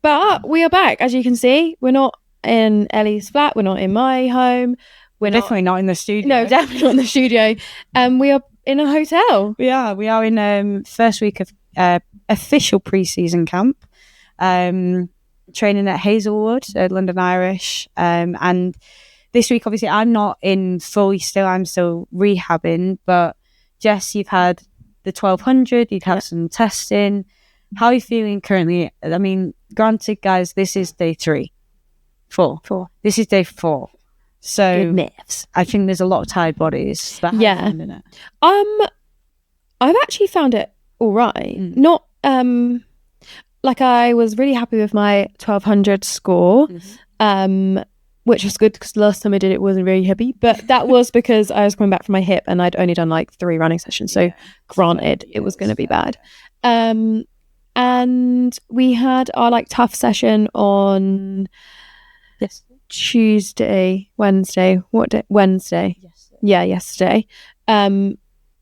But we are back, as you can see. We're not in Ellie's flat. We're not in my home. We're definitely not in the studio. No, definitely not in the studio. We are in a hotel. We are in first week of official pre-season camp. Training at Hazelwood at London Irish. And this week, obviously, I'm not in fully still. I'm still rehabbing. But Jess, you've had the 1200. You've had some testing. How are you feeling currently? I mean, granted, guys, this is day 4. This is day 4. So good myths. I think there's a lot of tired bodies. I've actually found it all right. Not like I was really happy with my 1200 score, which was good because the last time I did it wasn't very heavy, but that was because I was coming back from my hip and I'd only done like 3 running sessions. So granted, it was going to be bad. And we had our like tough session on Wednesday. What day? Wednesday. Yesterday. I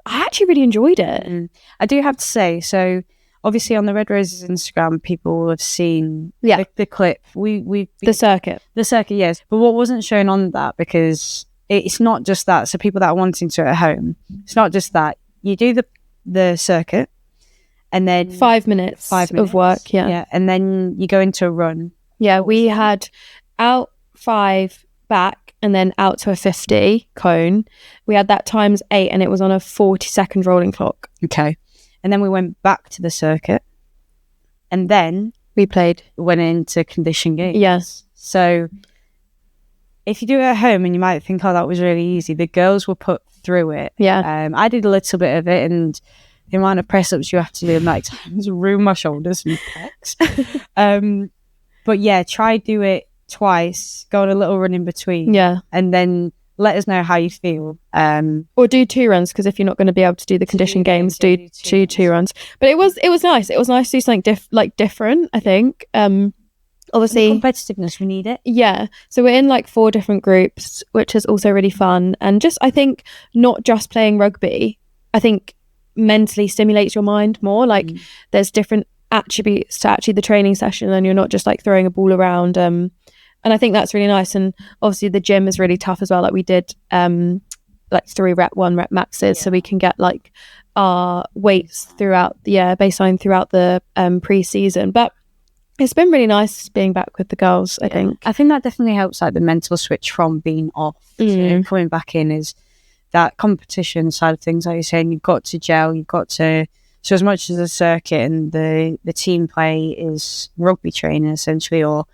actually really enjoyed it. I do have to say, so obviously on the Red Roses Instagram, people will have seen the clip. The circuit, yes. But what wasn't shown on that, because it's not just that. So people that are wanting to at home, it's not just that. You do the circuit, and then 5 minutes of work. Yeah, and then you go into a run. Yeah, we had out 5 back and then out to a 50 cone. We had that times 8 and it was on a 40-second rolling clock. Okay. And then we went back to the circuit and then went into condition games. Yes. So if you do it at home and you might think, oh, that was really easy, the girls were put through it. Yeah. I did a little bit of it, and the amount of press ups you have to do at night times ruin my shoulders and pecs. But yeah, try do it twice, go on a little run in between. Yeah. And then let us know how you feel. Or do 2 runs, because if you're not going to be able to do the condition games, do two runs. But it was nice. It was nice to do something different, I think. Obviously, and the competitiveness, we need it. Yeah. So we're in like 4 different groups, which is also really fun. And just, I think, not just playing rugby, I think mentally stimulates your mind more. Like there's different attributes to actually the training session, and you're not just like throwing a ball around. And I think that's really nice. And obviously the gym is really tough as well. Like we did like 3 rep, 1 rep maxes, so we can get like our weights throughout the baseline throughout the pre-season. But it's been really nice being back with the girls. I think that definitely helps, like the mental switch from being off to coming back in, is that competition side of things. Like you're saying, you've got to gel, you've got to. So as much as the circuit and the team play is rugby training essentially, or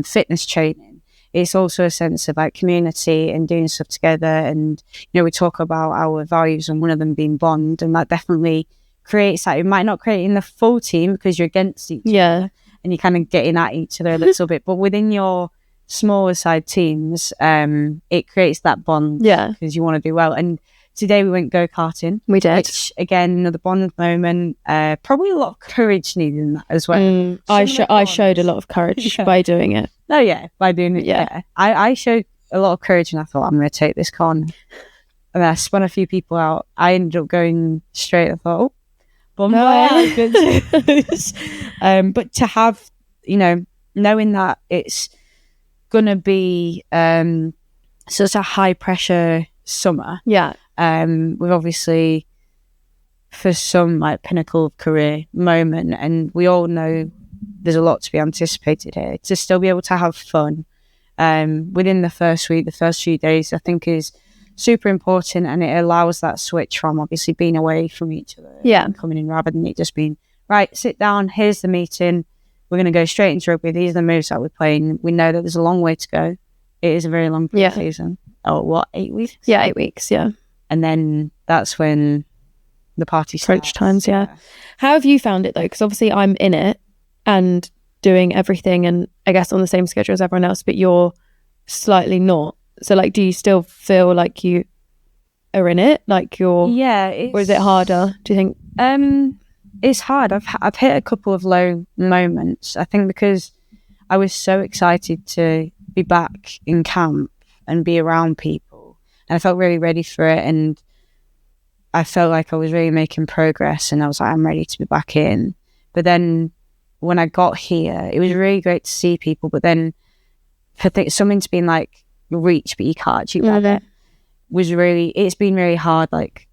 fitness training, it's also a sense of like community and doing stuff together. And we talk about our values, and one of them being bond, and that definitely creates that. It might not create in the full team because you're against each other and you're kind of getting at each other a little bit, but within your smaller side teams, it creates that bond because you want to do well. And today we went go-karting. We did. Which, again, another bond moment. Probably a lot of courage needed in that as well. I showed a lot of courage by doing it. Oh, yeah, by doing it, yeah. I showed a lot of courage, and I thought, I'm going to take this con. And I spun a few people out. I ended up going straight. I thought, but to have, knowing that it's going to be such a high-pressure summer. Yeah. We've obviously, for some like pinnacle of career moment, and we all know there's a lot to be anticipated here, to still be able to have fun within the first week, the first few days, I think is super important, and it allows that switch from obviously being away from each other and coming in, rather than it just being, right, sit down, here's the meeting, we're going to go straight into rugby, these are the moves that we're playing. We know that there's a long way to go. It is a very long season. 8 weeks? Yeah, 8 weeks, yeah. And then that's when the party starts. Crunch times, yeah. How have you found it though? Because obviously I'm in it and doing everything, and I guess on the same schedule as everyone else, but you're slightly not. So like, do you still feel like you are in it? Like you're... or is it harder, do you think? It's hard. I've hit a couple of low moments, I think, because I was so excited to be back in camp and be around people, and I felt really ready for it, and I felt like I was really making progress, and I was like, I'm ready to be back in. But then when I got here, it was really great to see people, but then for something to be in like reach, but you can't actually grab it, it's been really hard. Like,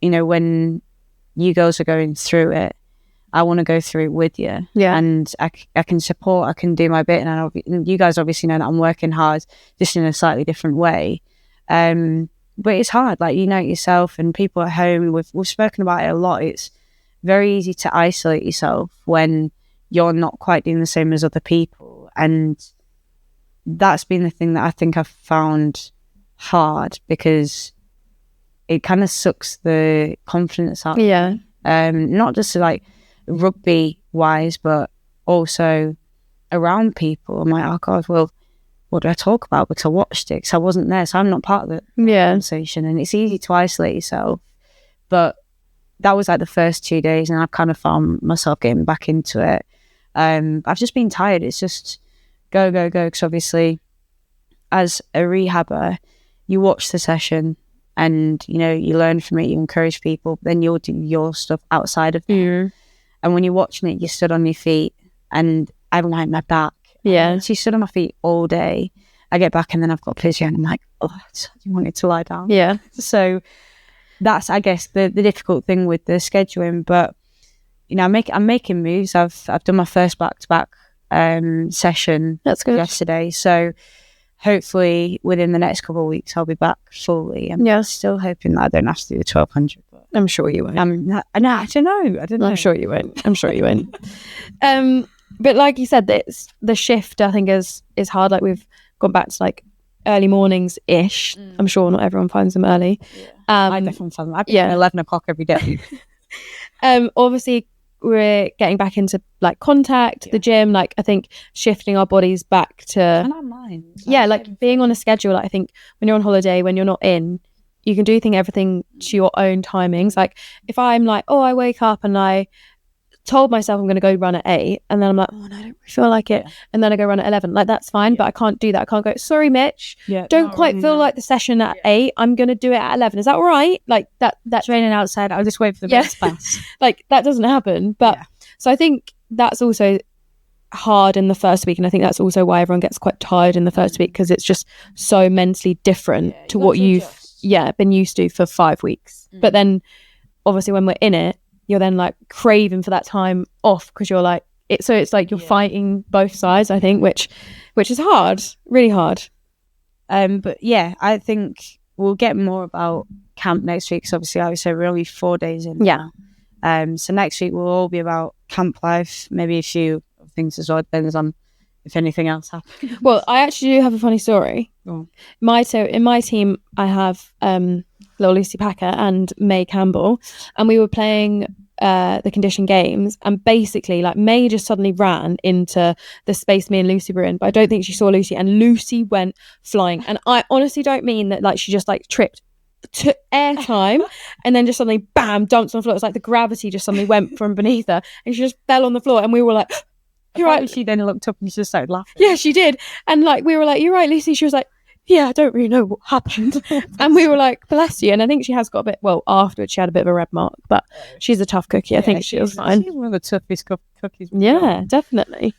you know, when you girls are going through it, I want to go through it with you. Yeah. And I can support, I can do my bit. And you guys obviously know that I'm working hard, just in a slightly different way. But it's hard, like, you know yourself, and people at home, we've spoken about it a lot. It's very easy to isolate yourself when you're not quite doing the same as other people. And that's been the thing that I think I've found hard, because it kind of sucks the confidence out. Yeah. Not just like rugby wise, but also around people. I'm like, oh God, well, what do I talk about? Because I watched it, because I wasn't there, so I'm not part of the conversation. And it's easy to isolate yourself. But that was like the first 2 days, and I've kind of found myself getting back into it. I've just been tired. It's just go, because obviously as a rehabber, you watch the session and, you know, you learn from it, you encourage people, but then you'll do your stuff outside of that. And when you're watching it, you stood on your feet, and I don't like my back. Yeah. She stood on my feet all day. I get back and then I've got physio, and I'm like, oh, you wanted to lie down. Yeah. So that's, I guess, the difficult thing with the scheduling. But, you know, I'm making moves. I've done my first back-to-back session. That's good. Yesterday. So hopefully within the next couple of weeks, I'll be back fully. I'm still hoping that I don't have to do the 1200. But I'm sure you won't. I don't know. I don't know. I'm sure you won't. But like you said, the shift, I think, is hard. Like, we've gone back to like early mornings ish. I'm sure not everyone finds them early. I definitely find them. I get 11 o'clock every day. Obviously, we're getting back into like contact, the gym. Like, I think shifting our bodies back to, and our minds. Like being on a schedule. Like, I think when you're on holiday, when you're not in, you can do everything to your own timings. Like, if I'm like, oh, I wake up and I told myself I'm going to go run at 8, and then I'm like, oh no, I don't feel like it, and then I go run at 11. Like, that's fine, but I can't do that. I can't go, sorry Mitch, don't quite feel like the session at 8, I'm going to do it at 11. Is that all right? Like, that's raining outside, I'll just wait for the bus pass. Like, that doesn't happen. But so I think that's also hard in the first week, and I think that's also why everyone gets quite tired in the first week, because it's just so mentally different to what you've been used to for 5 weeks. But then obviously when we're in it, you're then like craving for that time off, because you're like it's like you're fighting both sides, I think, which is hard, really hard. But yeah, I think we'll get more about camp next week, because obviously I would say we're only 4 days in now. So next week will all be about camp life, maybe a few things as well, depends on if anything else happens. Well, I actually do have a funny story. In my team I have little Lucy Packer and May Campbell, and we were playing the condition games, and basically like May just suddenly ran into the space me and Lucy were in, but I don't think she saw Lucy, and Lucy went flying, and I honestly don't mean that, like, she just like tripped to air time and then just suddenly bam, dumped on the floor. It's like the gravity just suddenly went from beneath her, and she just fell on the floor, and we were like, you're right. She then looked up and she just started laughing. Yeah, she did. And like, we were like, you're right, Lucy. She was like, yeah, I don't really know what happened. And we were like, bless you. And I think she has got a bit, well, afterwards she had a bit of a red mark, but she's a tough cookie. I think she was fine. She's one of the toughest cookies. Yeah, definitely.